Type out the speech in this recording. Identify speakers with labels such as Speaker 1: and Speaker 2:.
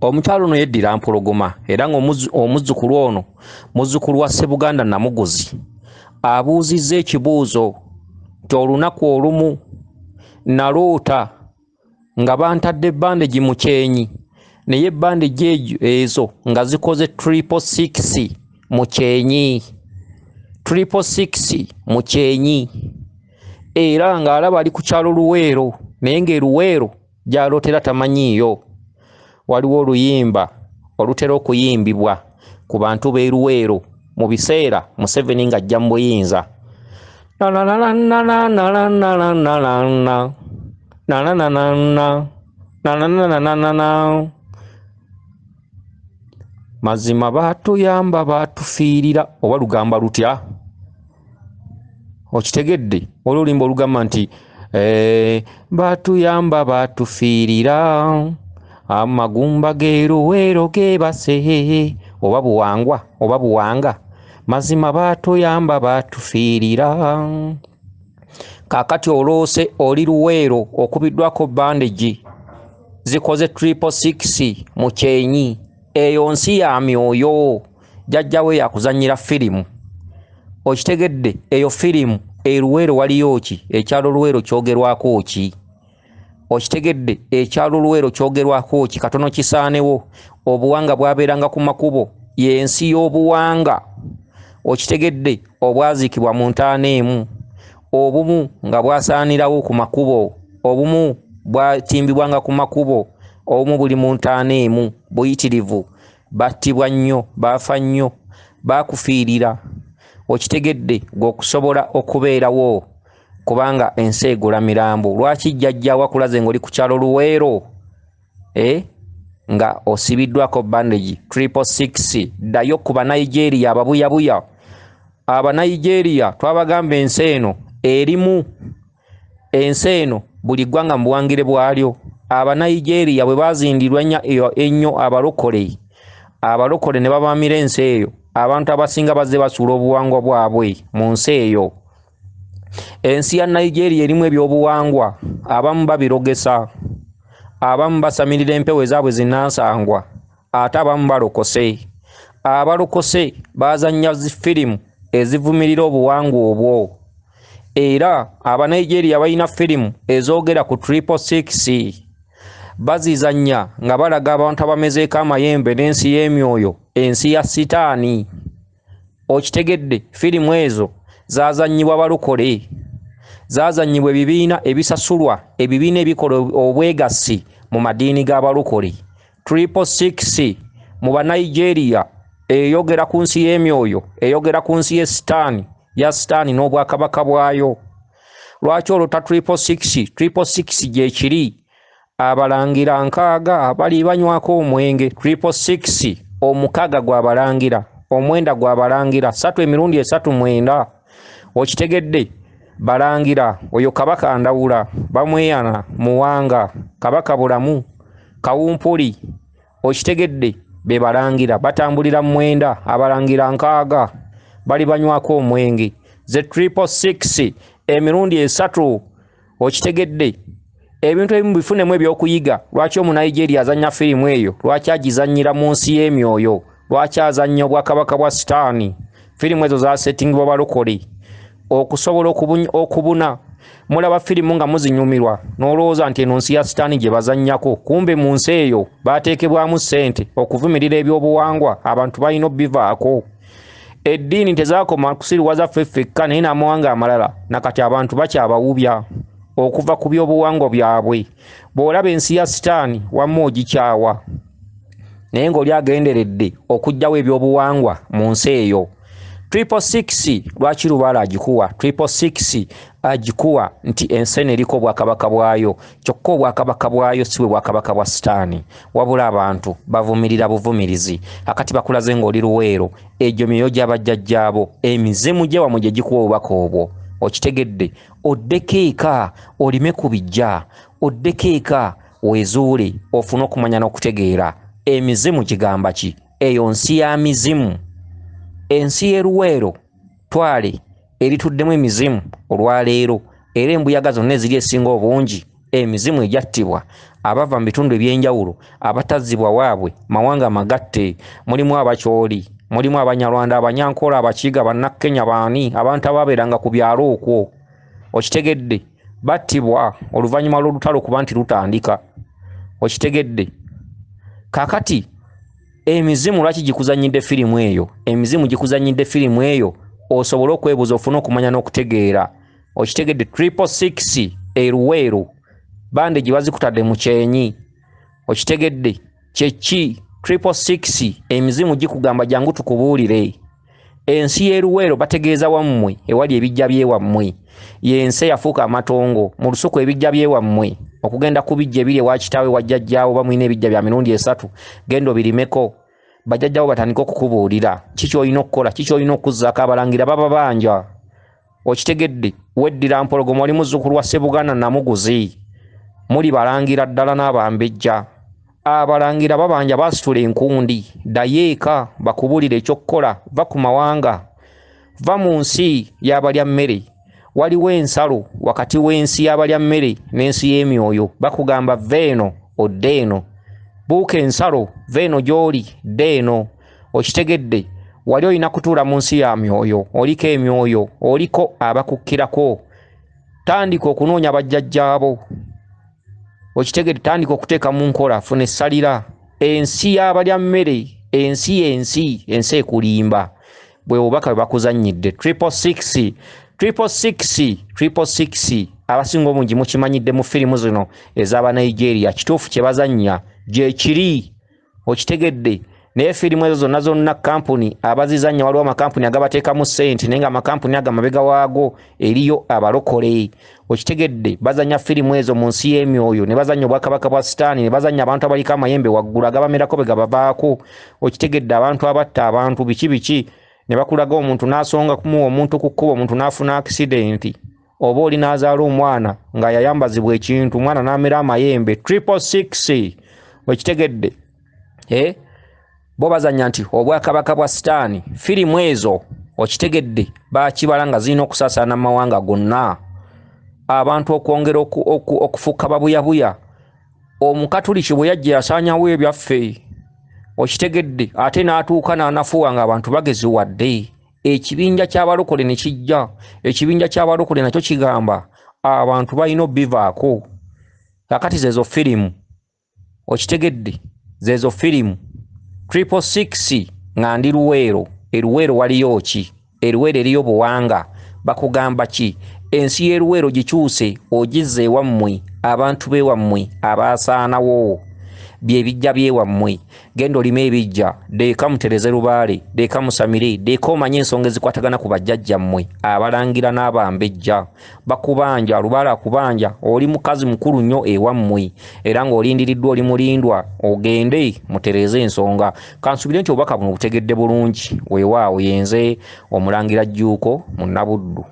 Speaker 1: Omukyalo ono yeddira mpologoma era ng'omuzzukulu ono muzzukulu wa Ssebuganda Namuguzi abuuzizza ekibuuzo nti olunaku olumu naloota nga bantadde bandegi mu kyenyi naye bandegi ezo nga zikoze 666 mu kyenyi 666 mu kyenyi era ng'alaba ali ku kyalo Luweero naye ng'eruweero gy'alootera tamanyiiyo. Waliwo oluyimba olutera okuyimbibwa ku bantu b'e Luweero mu biseera Museveni ng'ajja mu buyinza. Mazima baatuyamba baatufiirira oba lugamba lutya? Okitegedde olulumba olugamba nti baatuyamba baatufiirira amagumba g'e Luweero geebase oba buwanga mazima baatuyamba baatufiirira. Kaakati oloose oli Luweero okubiddwako bandegi zikoze 666 mu kyenyi. Eyo nsi ya myoyo, jjajjawe yakuzannyira firimu. Okitegedde eyo firimu e Luweero waliyo ki? Ekyalo Luweero kyogerwako ki? Okitegedde ekyalo Luweero kyogerwako ki? Katono kisaanewo. Obuwanga bwabeeranga ku makubo, y'ensi y'obuwanga. Okitegedde obwaziikibwa mu ntaana emu, obumu nga bwasaanirawo ku makubo, obumu bwatimbibwanga ku makubo, obumu buli mu ntaana emu. Buyitirivu, battibwa nnyo, baafa nnyo, baakufiirira. Okitegedde ng'okusobola okubeerawo kubanga ensi egula mirambo. Lwaki jjajjaawe akulaze ng'oli ku kyalo Luweero nga osibiddwako bandegi 666? Ddayo ku Banigeria ababuyabuya. Abanigeria twabagamba ensi eno erimu, ensi eno buli ggwanga mu buwangire bwalyo. Abanigeria bwe baazindirwa ennyo abalokole ne babaamira ensi eyo, abantu abasinga bazze basuula obuwangwa bwabwe mu nsi eyo. Ensi ya Nigeria erimu ebyobuwangwa, abamu babirogesa, abamu basamirira empewo ezaabwe zinnansangwa, ate abamu balokose. Abalokose baazannya firimu ezivumirira obuwangwa obwo. Era Abanigeria balina firimu ezoogera ku 666. Bazizannya nga balaga abantu abamezeeko amayembe n'ensi y'emyoyo, ensi ya sitaani. Okitegedde firimu ezo zaazannyibwa balokole, zaazannyibwa ebibiina ebisasulwa, ebibiina ebikola obwegassi mu madiini g'abalokole. 666 mu Banigeria eyogera ku nsi y'emyoyo, eyogera ku nsi y'esitaani, ya sitaani n'obwakabaka bwayo. Lwaki olota 666? 666 gye kiri abalangira nkaaga bali banywako omwenge. 666 omukaaga gw'abalangira, omwenda gw'abalangira, 3 emirundi 3 mwenda. Okitegedde balangira oyo kabaka Ndawula, bamweyana Muwanga, kabaka Bulamu, Kawumpuli. Okitegedde be balangira batambulira mwenda, abalangira nkaaga bali banywako omwenge. Ze 666 emirundi 3. Okitegedde ebintu ebimu bifunemu ebyokuyiga. Lwaki Omunigeria azannya firimu eyo? Lwaki agizannyira mu nsi y'emyoyo? Lwaki azannya obwakabaka bwa sitaani? Firimu ezo zaasettingibwa balokole okusobola okubuna. Mulaba firimu nga muzinyumirwa n'olowooza nti eno nsi ya sitaani gye bazannyako, kumbe mu nsi eyo baateekebwamu ssente okuvumirira ebyobuwangwa. Abantu balina obbivaako. Eddiini tezaakoma kusiriwaza ffeffekka naye n'amawanga amalala nakati abantu bakyabawubya okuva ku byobuwangwa byabwe. Bw'olaba ensi ya sitaani wamma ogikyawa, naye ng'oli agenderedde okuggyawo ebyobuwangwa mu nsi eyo. 666 lwaki Lubaale agikuwa? 666 agikuwa nti ensi eno eriko obwakabaka bwayo, kyokka obwakabaka bwayo si bwe bwakabaka bwa sitaani, wabula abantu bavumirira buvumirizi. Akati bakulaze ng'oli Luweero, egyo myoyo gy'abajjajjaabo, emizimu gye wamu gye gikuwa obubaka obwo. Okitegedde oddeko eka olime ku bijja, oddeko eka weezuule ofune okumanya n'okutegeera emizimu gigamba ki. Eyo nsi ya mizimu, ensi y'e Luweero twale erituddemu emizimu olwaleero, era embuyaga zonna eziri esinga obungi emizimu ejattibwa abava mu bitundu ebyenjawulo abatazzibwa waabwe mawanga magatte, mulimu abakyoli, mulimu abanyarwanda, abanyankola, abakiga, bannakenya, baani abantu ababeeranga ku byalo okwo. Okitegedde battibwa oluvannyuma lw'olutalo kuba nti lutandika. Okitegedde kakati emizimu lwaki gikuzanyidde firimu eyo? Emizimu gikuzanyidde firimu eyo osobola okwebuuza ofune okumanya n'okutegeera. Okitegedde 666 Luweero bande gye bazikutadde mu kyenyi. Okitegedde kyeki 666 emizimu gikugamba jangu tukubuulire. Ensi y'e Luweero bategeeza wammwe ewali ebijja byewammwe yensi yafuuka amatongo mu lusuku ebijja byewammwe okugenda kubijja ebiri ewa kitaawe wajjajjaawo bamwina ebijja bya mirundi 3 gendo birimeko bajjajjaawo batandika okukubuulira kiki olina okukola, kiki olina okuzzaako. Abalangira baba banja. Okitegedde weddira mpologoma oli muzzukulu wa Ssebuganda Namuguzi muli balangira ddala n'abambejja. Abalangira babanja basitula enkundi ddayo eka bakubuulire ekyokkola. Va ku mawanga, va mu nsi y'abalya mmere. Waliwo ensalo wakati w'ensi y'abalya mmere n'ensi y'emyoyo. Bakugamba veeno odde eno, buuka ensalo veeno gy'oli dde eno. Okitegedde wali olina kutuula mu nsi ya myoyo, oliko emyoyo, oliko abakukkirako. Tandika okunoonya bajjajjaabo. Okitegedde tandika okuteeka mu nkola, funa essalira. Ensi y'abalya mmere, ensi ekulimba. Bwe bubaka bwe bakuzannyidde 666 abasinga obungi mukimanyidde mu firimu zino ez'aba Nigeria. Kituufu kye bazannya gye kiri. Okitegedde naye firimu ezo zonna kampuni abazizannya waliwo amakampuni agabateekamu ssente naye nga amakampuni ago amabega waago eriyo abalokole. Okitegedde bazanya firimu ezo mu nsi y'emyoyo ne bazanya obwakabaka bwa sitaani ne bazanya abantu abaliko amayembe waggulu agabamerako be gabavaako. Okitegedde abantu abatta abantu biki ne bakulaga omuntu n'asonga kumuwa omuntu ku kkubo, omuntu n'afuna akisidenti, oba oli n'azaala omwana nga yayambazibwa ekintu, omwana n'amera amayembe. 666 okitegedde bo bazanya nti obwakabaka bwa sitaani. Firimu ezo okitegedde bakibala nga zirina okusaasaana mu mawanga gonna, abantu okwongera okufuuka babuyabuya. Omukatuliki bwe yajja yasaanyawo ebyaffe. Okitegedde ate n'atuuka n'anafuwa nga abantu bageziwadde. Ekibinja ky'abalokole ne kijja. Ekibinja ky'abalokole nakyo kigamba abantu balina obbivaako. Kakati zezo firimu. Okitegedde zezo firimu 666 nga ndi Luweero. Luweero waliyo ki? Luweero eriyo buwanga. Bakugamba ki? Ensi y'e Luweero gikyuse ogizze ewammwe, abantu bewammwe abaasaanawo byebijja byewammwe. Genda olime ebijja, deeka mutereze lubaale, deeka musamire, deeka omanye ensonga ezikwatagana ku bajjajjammwe abalangira n'abambejja. Bakubanja lubaale akubanja, oli mukazi mukulu nnyo ewammwe era ng'olindiriddwa, oli mulindwa, ogende mutereze ensonga. Kansubire nti obubaka buno butegedde bulungi. Weewaawo yenze Omulangira Jjuuko Munabuddu.